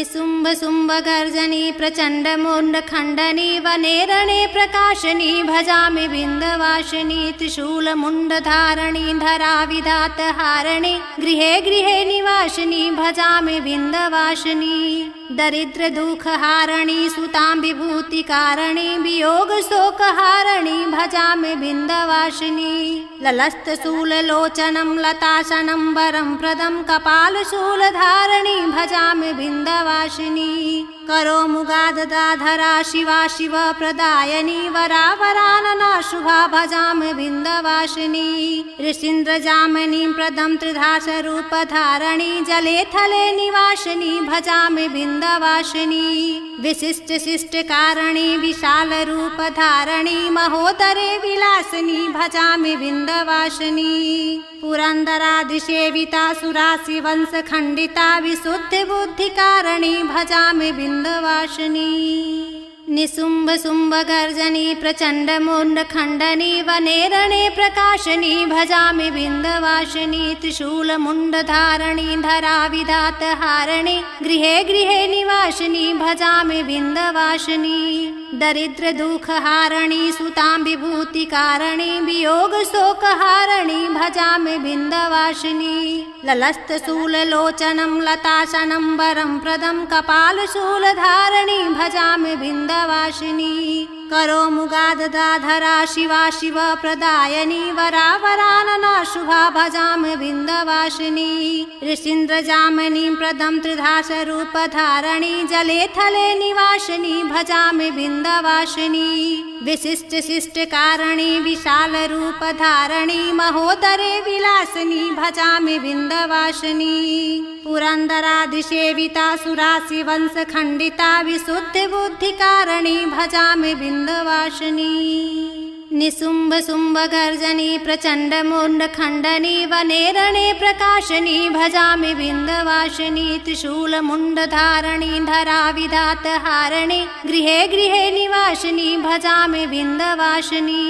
निशुम्भ शुम्भ गर्जनी प्रचंड मुंड खंडनी वने रणे प्रकाशनी भजामि बिंदवासिनी त्रिशूल मुंड धारणी धरा विधात हारणी गृहे गृहे निवासिनी भजामि बिंदवासिनी दरिद्र दुख हारणी सुतां विभूति कारणी वियोग शोक हारणी भजामि बिंदवासिनी ललस्त शूल लोचनं लताशनं वरं प्रदं कपाल शूल धारणी भजामि बिंदवासिनी करो मुगाददाधरा शिवा शिव प्रदायनी वरा वरानना शुभा भजामि बिंदवासिनी ऋषीन्द्र जामिनी प्रदं त्रिधास रूप धारणी जले थले निवासिनी भजामि बिंदवासिनी विशिष्ट शिष्ट कारणी विशाल रूप धारणी महोदरे विलासिनी भजामि बिंदवासिनी पुरंदरादिसेविता सुरासि वंश खंडिता विशुद्ध बुद्धि कारणी भजामि बिंदवासिनी निशुम्भ शुम्भ गर्जनी प्रचंड मुंड खंडनी वने रणे प्रकाशनी भजामि बिंदवासिनी त्रिशूल मुंड धारणी धरा विधात हारणी गृहे गृहे निवासिनी भजामि बिंदवासिनी दरिद्र दुख हारणी सुतां विभूति कारणी वियोग शोक हारणी भजामि बिंदवासिनी ललस्त शूल लोचनं लताशनं वरं प्रदं कपाल शूल धारणी भजामि बिंदवासिनी करो मुगाददाधरा शिवा शिव प्रदायनी वरा वरानना शुभा भजामि बिंदवासिनी ऋषीन्द्र जामिनी प्रदं त्रिधास रूप धारणी जले थले निवासिनी भजामि बिंदवासिनी विशिष्ट शिष्ट कारणी विशाल रूप धारणी महोदरे विलासिनी भजामि बिंदवासिनी पुरंदरादिसेविता सुरासि वंश खंडिता विशुद्ध बुद्धि कारणी भजामि बिंदवासिनी निशुम्भ शुम्भ गर्जनी प्रचंड मुंड खंडनी वने रणे प्रकाशनी भजामि बिंदवासिनी त्रिशूल मुंड धारणी धरा विधात हारणी गृहे गृहे निवासिनी भजामि बिंदवासिनी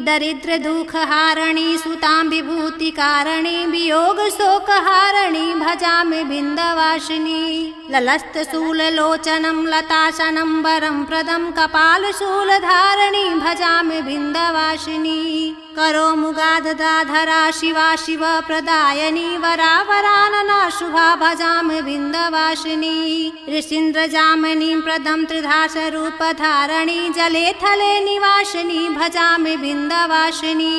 दरिद्र दुख हारणी सुतां विभूति कारणी वियोग शोक हारणी भजामि बिंदवासिनी ललस्त शूल लोचनं लताशनं वरं प्रदं कपाल शूल धारणी भजामि बिंदवासिनी करो मुगाददाधरा शिवा शिव प्रदायनी वरा वरानना शुभा भजामि बिंदवासिनी ऋषीन्द्र जामिनी प्रदं त्रिधास रूप धारणी जले थले निवासिनी भजामि बिंदवासिनी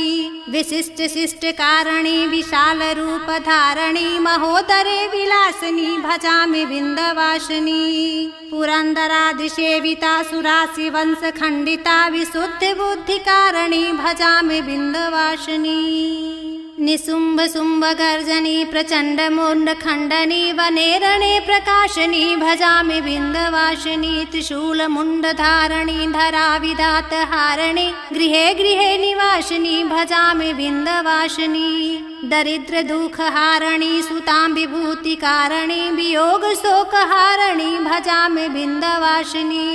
विशिष्ट शिष्ट कारणी विशाल रूप धारणी महोदरे विलासिनी भजामि बिंदवासिनी पुरंदरादिसेविता सुरासि वंश खंडिता विशुद्ध बुद्धि कारणी भजामि बिंदवासिनी निशुम्भ शुम्भ गर्जनी प्रचंड मुंड खंडनी वने रणे प्रकाशनी भजामि बिंदवासिनी त्रिशूल मुंड धारणी धरा विधात हारणी गृहे गृहे निवासिनी भजामि बिंदवासिनी दरिद्र दुख हारणी सुतां विभूति कारणी वियोग शोक हारणी भजामि बिंदवासिनी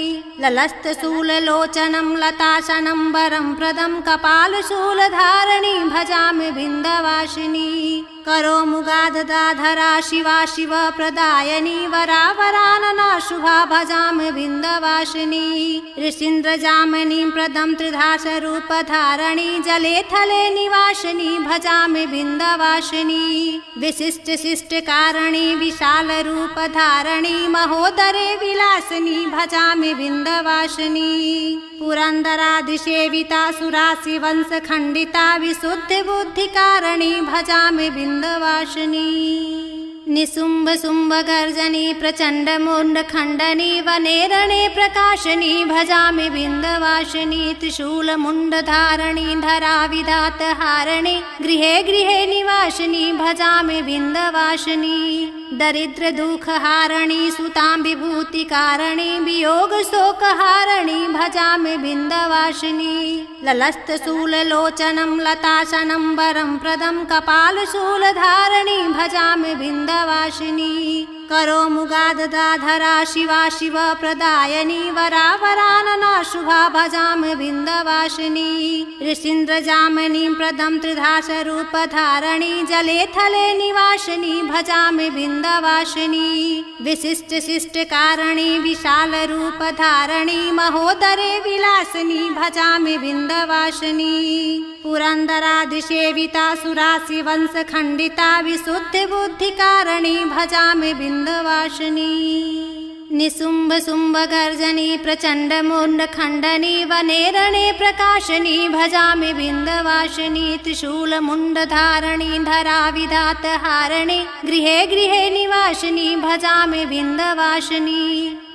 ललस्त शूल लोचनं लताशनं वरं प्रदं कपाल शूल धारणी भजामि बिंदवासिनी करो मुगाददाधरा शिवा शिव प्रदायनी वरा वरानना शुभा भजामि बिंदवासिनी ऋषीन्द्र जामिनी प्रदं त्रिधास रूप धारणी जले थले निवासिनी भजामि बिंदवासिनी विशिष्ट शिष्ट कारणी विशाल रूप धारणी महोदरे विलासिनी भजामि बिंदवासिनी पुरंदरादिसेविता सुरासि वंश खंडिता विशुद्ध बुद्धि कारणी भजामि बिंदवासिनी निशुम्भ शुम्भ गर्जनी प्रचंड मुंड खंडनी वने रणे प्रकाशनी भजामि बिंदवासिनी त्रिशूल मुंड धारणी धरा विधात हारणी गृहे गृहे निवासिनी भजामि बिंदवासिनी दरिद्र दुख हारणी सुतां विभूति कारणी वियोग शोक हारणी भजामि बिंदवासिनी ललस्त शूल लोचनं लताशनं वरं प्रदं कपाल शूल धारणी भजामि बिंदवासिनी करोमुगाददाधरा शिवा शिवप्रदायिनी वरावरानना शुभा भजामि बिन्दवासिनी ऋषीन्द्रजामिनीं प्रदं त्रिधासरूपधारिणी जले थले निवासिनी भजामि बिन्दवासिनी विशिष्टशिष्टकारिणी विशालरूपधारिणी महोदरे विलासिनी भजामि बिन्दवासिनी पुरन्दरादिसेविता सुराशिवंशखण्डिता विशुद्धबुद्धिकारिणी भजामि बिन्दवासिनी निशुम्भशुम्भगर्जनी प्रचण्डमुण्डखण्डनी वने रणे प्रकाशिनी भजामि बिन्दवासिनी त्रिशूलमुण्डधारिणी धराविधातहारिणी गृहे गृहे निवासिनी भजामि बिन्दवासिनी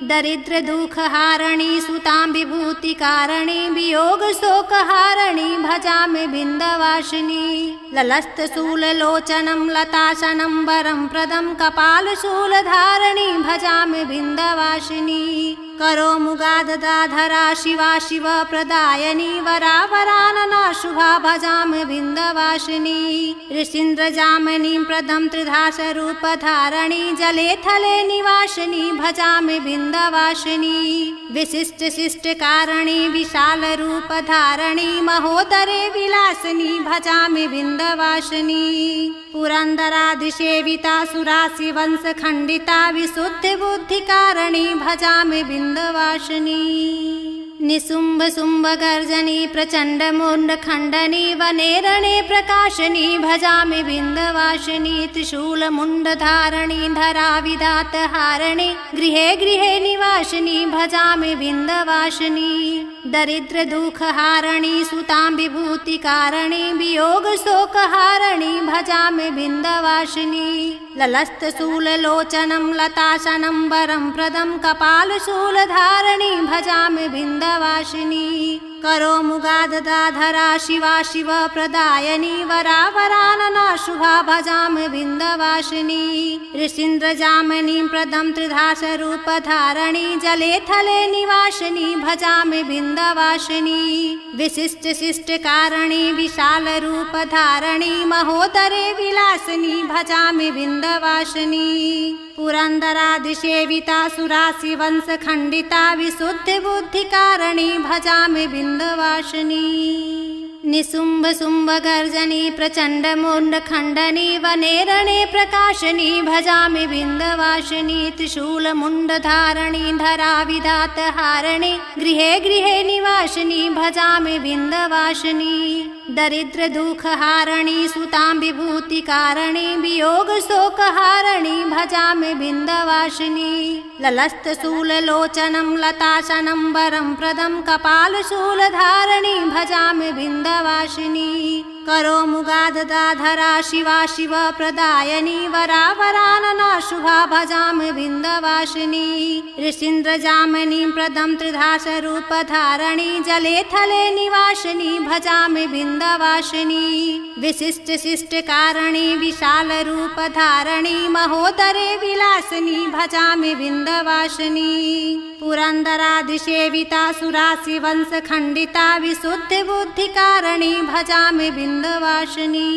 दरिद्रदुःखहारिणी सुतां विभूतिकारिणी वियोगशोकहारिणी भजामि बिन्दवासिनी ललस्तशूललोचनं लताशनं वरं प्रदं कपालशूलधारिणी भजामि बिन्दवासिनी करोमुगाददाधरा शिवा शिवप्रदायिनी वरावरानना शुभा भजामि बिन्दवासिनी ऋषीन्द्रजामिनीं प्रदं त्रिधासरूपधारिणी जले थले निवासिनी भजामि बिन्दवासिनी विशिष्टशिष्टकारिणी विशालरूपधारिणी महोदरे विलासिनी भजामि बिन्दवासिनी पुरन्दरादिसेविता सुराशिवंशखण्डिता विशुद्धबुद्धिकारिणी भजामि बिन्दवासिनी निशुम्भशुम्भगर्जनी प्रचण्डमुण्डखण्डनी वने रणे प्रकाशिनी भजामि बिन्दवासिनी त्रिशूलमुण्डधारिणी धराविधातहारिणी गृहे गृहे निवासिनी भजामि बिन्दवासिनी दरिद्रदुःखहारिणी सुतां विभूतिकारिणी वियोगशोकहारिणी भजामि बिन्दवासिनी ललस्तशूललोचनं लताशनं वरं प्रदं कपालशूलधारिणी भजामि बिन्दवासिनी करोमुगाददाधरा शिवा शिवप्रदायिनी वरावरानना शुभा भजामि बिन्दवासिनी ऋषीन्द्रजामिनीं प्रदं त्रिधासरूपधारिणी जले थले निवासिनी भजामि बिन्दवासिनी विशिष्टशिष्टकारिणी विशालरूपधारिणी महोदरे विलासिनी भजामि बिन्दवासिनी पुरन्दरादिसेविता सुराशिवंशखण्डिता विशुद्धबुद्धिकारिणी भजामि बिन्दवासिनी निशुम्भशुम्भगर्जनी प्रचण्डमुण्डखण्डनी वने रणे प्रकाशिनी भजामि बिन्दवासिनी त्रिशूलमुण्डधारिणी धराविधातहारिणी गृहे गृहे निवासिनी भजामि बिन्दवासिनी दरिद्रदुःखहारिणी सुतां विभूतिकारिणी वियोगशोकहारिणी भजामि बिन्दवासिनी ललस्तशूललोचनं लताशनं वरं प्रदं कपालशूलधारिणी भजामि बिन्दवासिनी करोमुगाददाधरा शिवा शिवप्रदायिनी वरावरानना शुभा भजामि बिन्दवासिनी ऋषीन्द्रजामिनीं प्रदं त्रिधासरूपधारिणी जले थले निवासिनी भजामि बिन्दवासिनी विशिष्टशिष्टकारिणी विशालरूपधारिणी महोदरे विलासिनी भजामि बिन्दवासिनी पुरन्दरादिसेविता सुराशिवंशखण्डिता विशुद्धबुद्धिकारिणी भजामि बिन्दवासिनी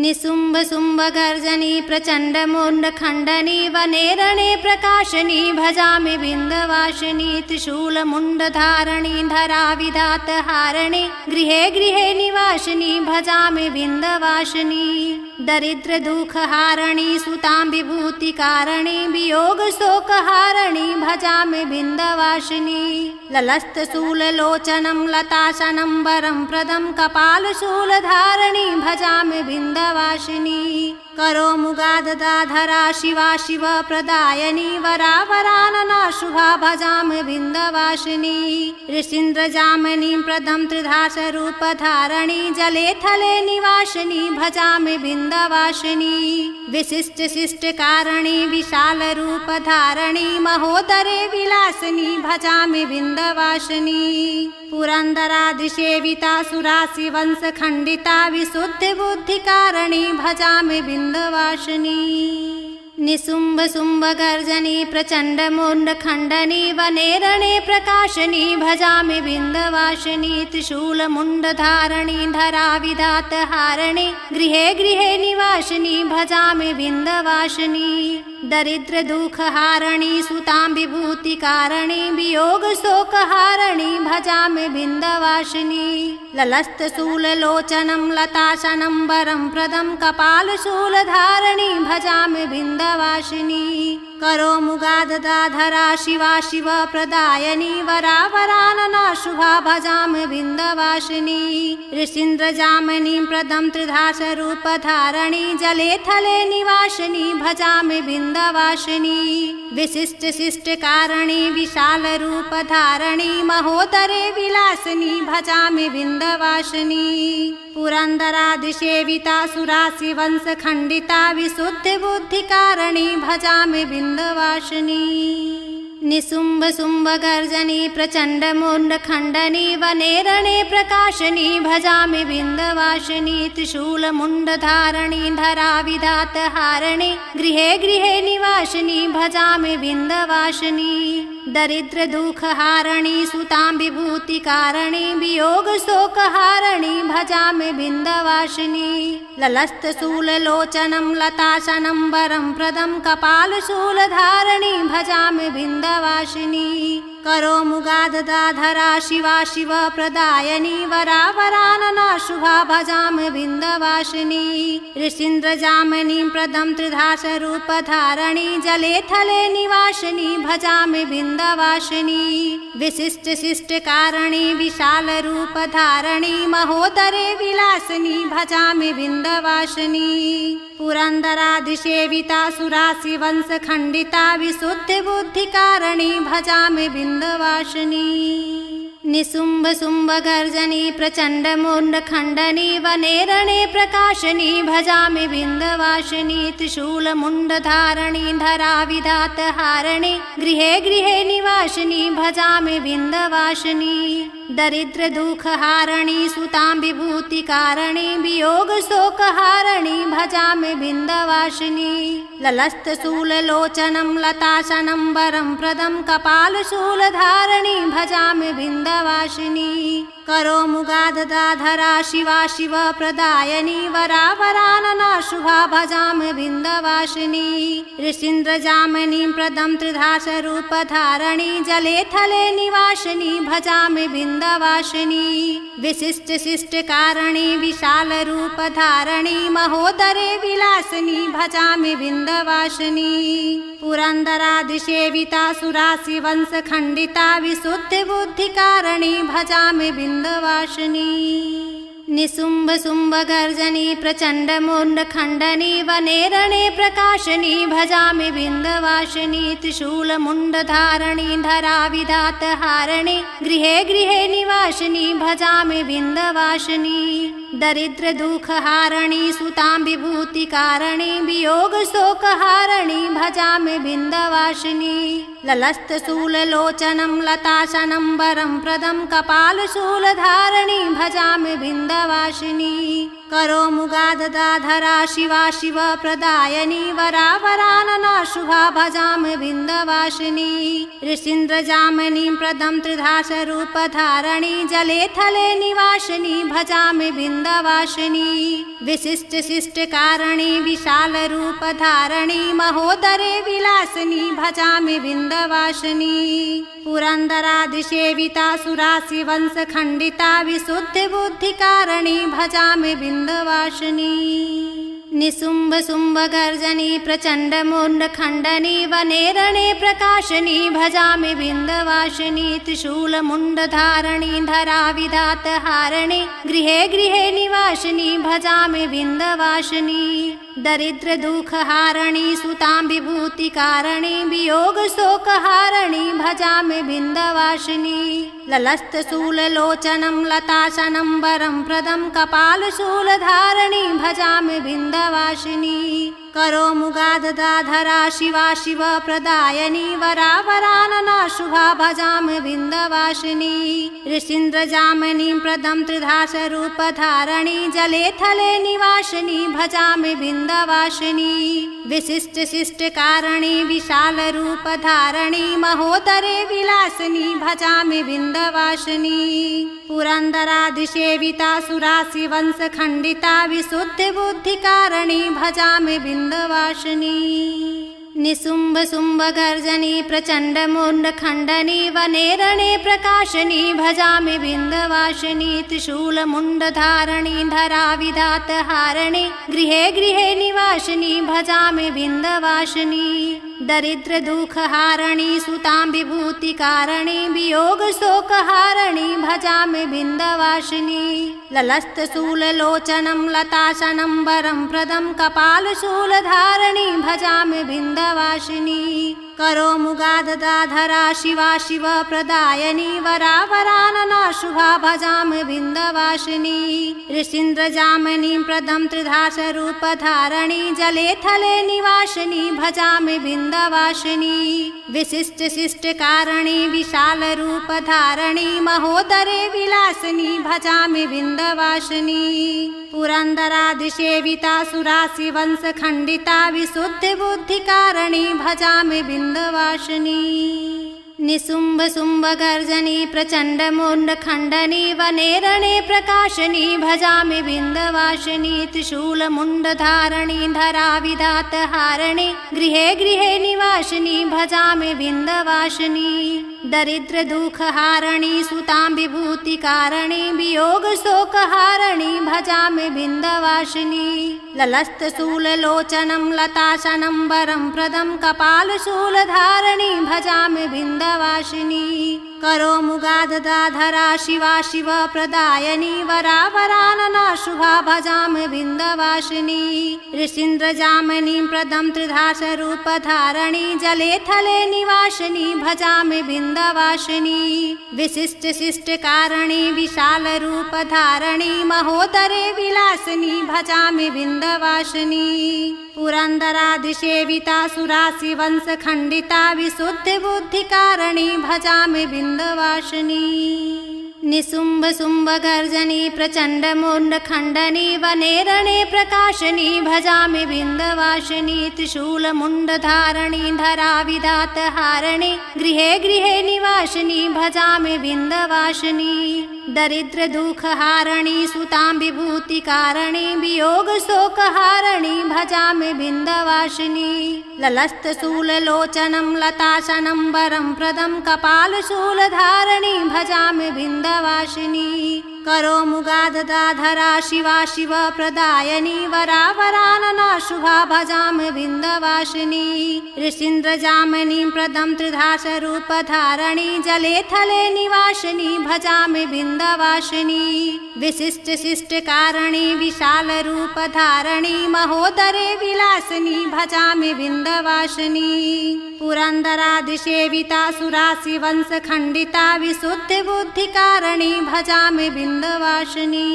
निशुम्भशुम्भगर्जनी प्रचण्डमुण्डखण्डनी वने रणे प्रकाशिनी भजामि बिन्दवासिनी त्रिशूलमुण्डधारिणी धराविधातहारिणी गृहे गृहे निवासिनी भजामि बिन्दवासिनी दरिद्रदुःखहारिणी सुतां विभूतिकारिणी वियोगशोकहारिणी भजामि बिन्दवासिनी ललस्तशूललोचनं लताशनं वरं प्रदं कपालशूलधारिणी भजामि बिन्दवासिनी करोमुगाददाधरा शिवा शिवप्रदायिनी वरावरानना शुभा भजामि बिन्दवासिनी ऋषीन्द्रजामिनीं प्रदं त्रिधासरूपधारिणी जले थले निवासिनी भजामि बिन्दवासिनी विशिष्टशिष्टकारिणी विशालरूपधारिणी महोदरे विलासिनी भजामि बिन्दवासिनी पुरन्दरादिसेविता सुराशिवंशखण्डिता विशुद्धबुद्धिकारिणी भजामि बिन्दवासिनी निशुम्भशुम्भगर्जनी प्रचण्डमुण्डखण्डनी वने रणे प्रकाशनी भजामि बिन्दवासिनी त्रिशूलमुण्डधारिणी धराविधातहारिणी गृहे गृहे निवासिनी भजामि बिन्दवासिनी दरिद्रदुःखहारिणी सुतां विभूतिकारिणी वियोगशोकहारिणी भजामि बिन्दवासिनी ललस्तशूललोचनं लताशनं वरं प्रदं कपालशूलधारिणी भजामि बिन्दवासिनी करोमुगादधाधरा शिवा शिवप्रदायिनी वरावरानना शुभा भजामि बिन्दवासिनी ऋषीन्द्रजामिनीं प्रदं त्रिधासरूपधारिणी जले थले निवासिनी भजामि बिन्दवासिनी विशिष्टशिष्टकारिणी विशालरूपधारिणी महोदरे विलासिनी भजामि बिन्दवासिनी पुरन्दरादिसेविता सुराशिवंशखण्डिता विशुद्धबुद्धिकारिणी भजामि बिन्दवासिनी निशुम्भशुम्भगर्जनी प्रचण्डमुण्डखण्डनी वने रणे प्रकाशनी भजामि बिन्दवासिनी त्रिशूलमुण्डधारिणी धराविधातहारिणी गृहे गृहे निवासिनी भजामि बिन्दवासिनी दरिद्रदुःखहारिणी सुतां विभूतिकारिणी वियोगशोकहारिणी भजामि बिन्दवासिनी ललस्तशूललोचनं लताशनं वरं प्रदं कपालशूलधारिणी भजामि बिन्दवासिनी करोमुगादधाधरा शिवा शिवप्रदायिनी वरावरानना शुभा भजामि बिन्दवासिनी ऋषीन्द्रजामिनीं प्रदं त्रिधासरूपधारिणी जले थले निवासिनी भजामि बिन्दवासिनी विशिष्टशिष्टकारिणी विशालरूपधारिणी महोदरे विलासिनी भजामि बिन्दवासिनी पुरन्दरादिसेविता सुराशिवंशखण्डिता विशुद्धबुद्धिकारिणी भजामि बिन्दवासिनी निशुम्भशुम्भगर्जनी प्रचण्डमुण्डखण्डनी वने रणे प्रकाशनी भजामि बिन्दवासिनी त्रिशूलमुण्डधारिणी धराविधातहारिणी गृहे गृहे निवासिनी भजामि बिन्दवासिनी दरिद्रदुःखहारिणी सुतां विभूतिकारिणी वियोगशोकहारिणी भजामि बिन्दवासिनी ललस्तशूललोचनं लताशनं वरं प्रदं कपालशूलधारिणी भजामि बिन्दवासिनी करोमुगादधाधरा शिवा शिवप्रदायिनी वरावरानना शुभा भजामि बिन्दवासिनी ऋषीन्द्रजामिनीं प्रदं त्रिधासरूपधारिणी जले थले निवासिनी भजामि बिन्दवासिनी विशिष्टशिष्टकारिणी विशालरूपधारिणी महोदरे विलासिनी भजामि बिन्दवासिनी पुरन्दरादिसेविता सुराशिवंशखण्डिता विशुद्धबुद्धिकारिणी भजामि बिन्दवासिनी निशुम्भशुम्भगर्जनी प्रचण्डमुण्डखण्डनी वने रणे प्रकाशनी भजामि बिन्दवासिनी त्रिशूलमुण्डधारिणी धराविधातहारिणी गृहे गृहे निवासिनी भजामि बिन्दवासिनी दरिद्रदुःखहारिणी सुतां विभूतिकारिणी वियोगशोकहारिणी भजामि बिन्दवासिनी ललस्तशूललोचनं लताशनं वरं प्रदं कपालशूलधारिणी भजामि बिन्दवासिनी करोमुगादधाधरा शिवा शिवप्रदायिनी वरावरानना शुभा भजामि बिन्दवासिनी ऋषीन्द्रजामिनीं प्रदं त्रिधासरूपधारिणी जले थले निवासिनी भजामि बिन्दवासिनी विशिष्टशिष्टकारिणी विशालरूपधारिणी महोदरे विलासिनी भजामि बिन्दवासिनी पुरन्दरादिसेविता सुराशिवंशखण्डिता विशुद्धबुद्धिकारिणी भजामि बिन्दवासिनी निशुम्भशुम्भगर्जनी प्रचण्डमुण्डखण्डनी वने रणे प्रकाशनी भजामि बिन्दवासिनी त्रिशूलमुण्डधारिणी धराविधातहारिणी गृहे गृहे निवासिनी भजामि बिन्दवासिनी दरिद्रदुःखहारिणी सुतां विभूतिकारिणी वियोगशोकहारिणी भजामि बिन्दवासिनी ललस्तशूललोचनं लताशनं वरं प्रदं कपालशूलधारिणी भजामि बिन्दवासिनी करो मुगादधाधरा शिवा शिवप्रदायिनी वरावरानना शुभा भजामि विन्ध्यवासिनी ऋषीन्द्रजामिनीं प्रदं त्रिधासरूपधारिणी जले थले निवासिनी भजामि विन्ध्यवासिनी विशिष्टशिष्टकारिणी विशालरूपधारिणी महोदरे विलासिनी भजामि विन्ध्यवासिनी पुरन्दरादिसेविता सुराशिवंशखण्डिता विशुद्धबुद्धिकारिणी भजामि विन्ध्यवासिनी निशुम्भशुम्भगर्जनी प्रचण्डमुण्डखण्डनी वने रणे प्रकाशिनी भजामि विन्ध्यवासिनी त्रिशूलमुण्डधारिणी धराविधातहारिणी गृहे गृहे निवासिनी भजामि विन्ध्यवासिनी दरिद्रदुःखहारिणी सुतां विभूतिकारिणी वियोगशोकहारिणी भजामि विन्ध्यवासिनी ललस्तशूललोचनं लताशनं वरं प्रदं कपालशूलधारिणी भजामि विन्ध्यवासिनी करो मुगादधाधरा शिवा शिवप्रदायिनी वरावरानना शुभा भजामि विन्ध्यवासिनी ऋषीन्द्रजामिनीं प्रदं त्रिधासरूपधारिणी जले थले निवासिनी भजामि विन्ध्यवासिनी विशिष्टशिष्टकारिणी विशालरूपधारिणी महोदरे विलासिनी भजामि विन्ध्यवासिनी पुरन्दरादिसेविता सुराशिवंशखण्डिता विशुद्धबुद्धिकारिणी भजामि विन्ध्यवासिनी निशुम्भशुम्भगर्जनी प्रचण्डमुण्डखण्डनी वने रणे प्रकाशिनी भजामि विन्ध्यवासिनी त्रिशूलमुण्डधारिणी धराविधातहारिणी गृहे गृहे निवासिनी भजामि विन्ध्यवासिनी दरिद्रदुःखहारिणी सुतां विभूतिकारिणी वियोगशोकहारिणी भजामि विन्ध्यवासिनी ललस्तशूललोचनं लताशनं वरं प्रदं कपालशूलधारिणी भजामि विन्ध्यवासिनी करो मुगादधाधरा शिवा शिवप्रदायिनी वरावरानना शुभा भजामि विन्ध्यवासिनी ऋषीन्द्रजामिनीं प्रदं त्रिधासरूपधारिणी जले थले निवासिनी भजामि विन्ध्यवासिनी विशिष्टशिष्टकारिणी विशालरूपधारिणी महोदरे विलासिनी भजामि विन्ध्यवासिनी पुरन्दरादिसेविता सुराशिवंशखण्डिता विशुद्धबुद्धिकारिणी भजामि विन्ध्यवासिनी निशुम्भशुम्भगर्जनी प्रचण्डमुण्डखण्डनी वने रणे प्रकाशिनी भजामि विन्ध्यवासिनी त्रिशूलमुण्डधारिणी धराविधातहारिणी गृहे गृहे निवासिनी भजामि विन्ध्यवासिनी दरिद्रदुःखहारिणी सुतां विभूतिकारिणी वियोगशोकहारिणी भजामि विन्ध्यवासिनी ललस्तशूललोचनं लताशनं वरं प्रदं कपालशूलधारिणी भजामि विन्ध्यवासिनी करो मुगादधाधरा शिवा शिवप्रदायिनी वरावरानना शुभा भजामि विन्ध्यवासिनी ऋषीन्द्रजामिनीं प्रदं त्रिधासरूपधारिणी जले थले निवासिनी भजामि विन्ध्यवासिनी विशिष्टशिष्टकारिणी विशालरूपधारिणी महोदरे विलासिनी भजामि विन्ध्यवासिनी पुरन्दरादिसेविता सुराशिवंशखण्डिता विशुद्धबुद्धिकारिणी भजामि विन्ध्यवासिनी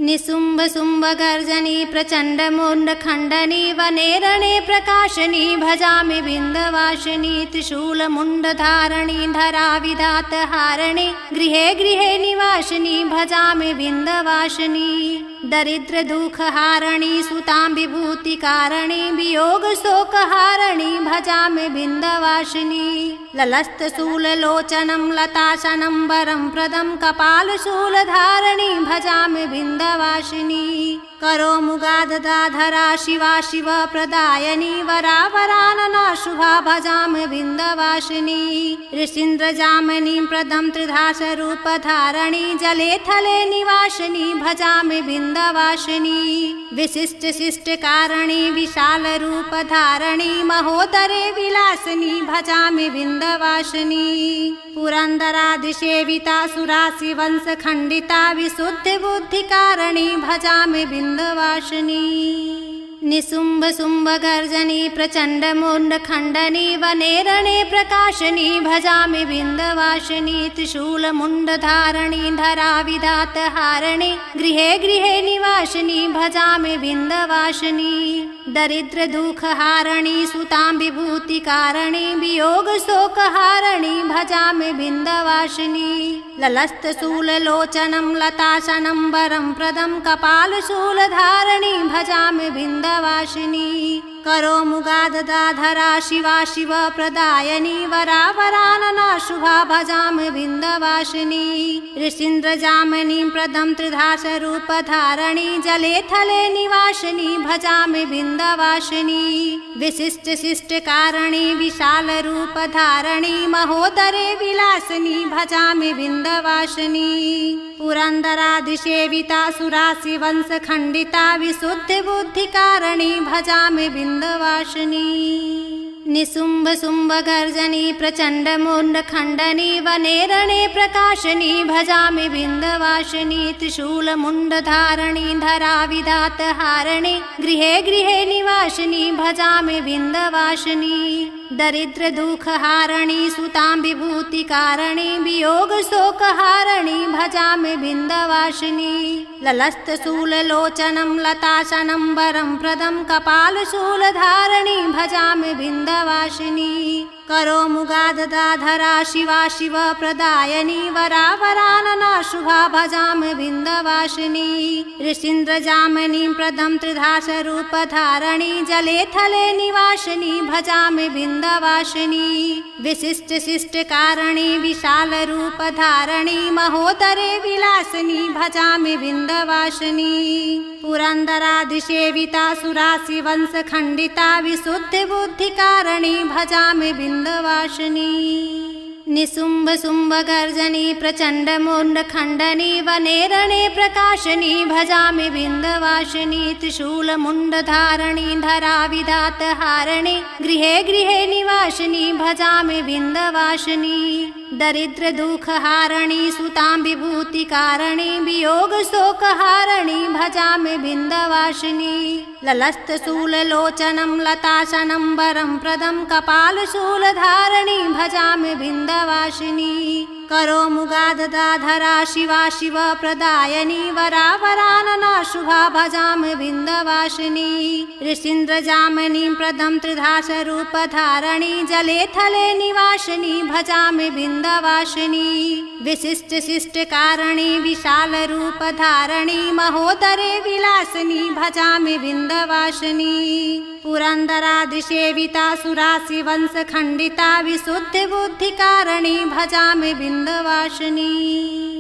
निशुम्भशुम्भगर्जनी प्रचण्डमुण्डखण्डनी वने रणे प्रकाशिनी भजामि विन्ध्यवासिनी त्रिशूलमुण्डधारिणी धराविधातहारिणी गृहे गृहे निवासिनी भजामि विन्ध्यवासिनी दरिद्रदुःखहारिणी सुतां विभूतिकारिणी वियोगशोकहारिणी भजामि विन्ध्यवासिनी ललस्तशूललोचनं लताशनं वरं प्रदं कपालशूलधारिणी भजामि विन्ध्यवासिनी करो मुगादधाधरा शिवा शिवप्रदायिनी वरावरानना शुभा भजामि विन्ध्यवासिनी ऋषीन्द्रजामिनीं प्रदं त्रिधासरूपधारिणी जले थले निवासिनी भजामि विन्ध्यवासिनी विशिष्टशिष्टकारिणी विशालरूपधारिणी महोदरे विलासिनी भजामि विन्ध्यवासिनी पुरन्दरादिसेविता सुराशिवंशखण्डिता विशुद्धबुद्धिकारिणी भजामि विन्ध्यवासिनी निशुम्भशुम्भगर्जनी प्रचण्डमुण्डखण्डनी वनेरणे प्रकाशनी भजामि विन्ध्यवासिनी त्रिशूलमुण्डधारिणी धराविधातहारिणी गृहे गृहे निवासिनी भजामि विन्ध्यवासिनी दरिद्रदुःखहारिणी सुतां विभूतिकारिणी वियोगशोकहारिणी भजामि विन्ध्यवासिनी ललस्तशूललोचनं लताशनम्बरं प्रदं कपालशूलधारिणी भजामि विन्ध्यवासिनी करोमुगादधाधरा शिवा शिवप्रदायिनी वरावरानना शुभा भजामि विन्ध्यवासिनी ऋषीन्द्रजामिनीं प्रदं त्रिधासरूपधारिणी जले थले निवासिनी भजामि विन्ध्यवासिनी विशिष्टशिष्टकारिणी विशालरूपधारिणी महोदरे विलासिनी भजामि विन्ध्यवासिनी पुरन्दरादिसेविता सुराशिवंशखण्डिता विशुद्धबुद्धिकारिणी भजामि विन्ध्यवासिनी निशुम्भशुम्भगर्जनी प्रचण्डमुण्डखण्डनी वनेरणे प्रकाशनी भजामि विन्ध्यवासिनी त्रिशूलमुण्डधारिणी धराविधातहारिणी गृहे गृहे निवासिनी भजामि विन्ध्यवासिनी दरिद्रदुःखहारिणी सुतां विभूतिकारिणी वियोगशोकहारिणी भजामि विन्ध्यवासिनी ललस्तशूललोचनं लताशनम्बरं प्रदं कपालशूलधारिणी भजामि विन्ध्यवासिनी करोमुगादधाधरा शिवा शिवप्रदायिनी वरावरानना शुभा भजामि विन्ध्यवासिनी ऋषीन्द्रजामिनीं प्रदं त्रिधासरूपधारिणी जले थले निवासिनी भजामि विन्ध्यवासिनी विशिष्टशिष्टकारिणी विशालरूपधारिणी महोदरे विलासिनी भजामि विन्ध्यवासिनी पुरन्दरादिसेविता सुराशिवंशखण्डिता खण्डिता विशुद्धबुद्धिकारिणी भजामि विन्ध्यवासिनी निशुम्भशुम्भगर्जनी प्रचण्डमुण्डखण्डनी वनेरणे प्रकाशनी भजामि विन्ध्यवासिनी त्रिशूलमुण्डधारिणी धराविधातहारिणी गृहे गृहे निवासिनी भजामि विन्ध्यवासिनी दरिद्रदुःखहारिणी सुतां विभूतिकारिणी वियोगशोकहारिणी भजामि विन्ध्यवासिनी ललस्तशूललोचनं लताशनम्बरं प्रदं कपालशूलधारिणी भजामि विन्ध्यवासिनी करोमुगादधाधरा शिवा शिवप्रदायिनी वरावरानना शुभा भजामि विन्ध्यवासिनी ऋषीन्द्रजामिनीं प्रदं त्रिधासरूपधारिणी जले थले निवासिनी भजामि विन्ध्यवासिनी विशिष्टशिष्टकारिणी विशालरूपधारिणी महोदरे विलासिनी भजामि विन्ध्यवासिनी पुरन्दरादिसेविता सुराशिवंशखण्डिता विशुद्धबुद्धिकारिणी भजामि विन्ध्यवासिनी।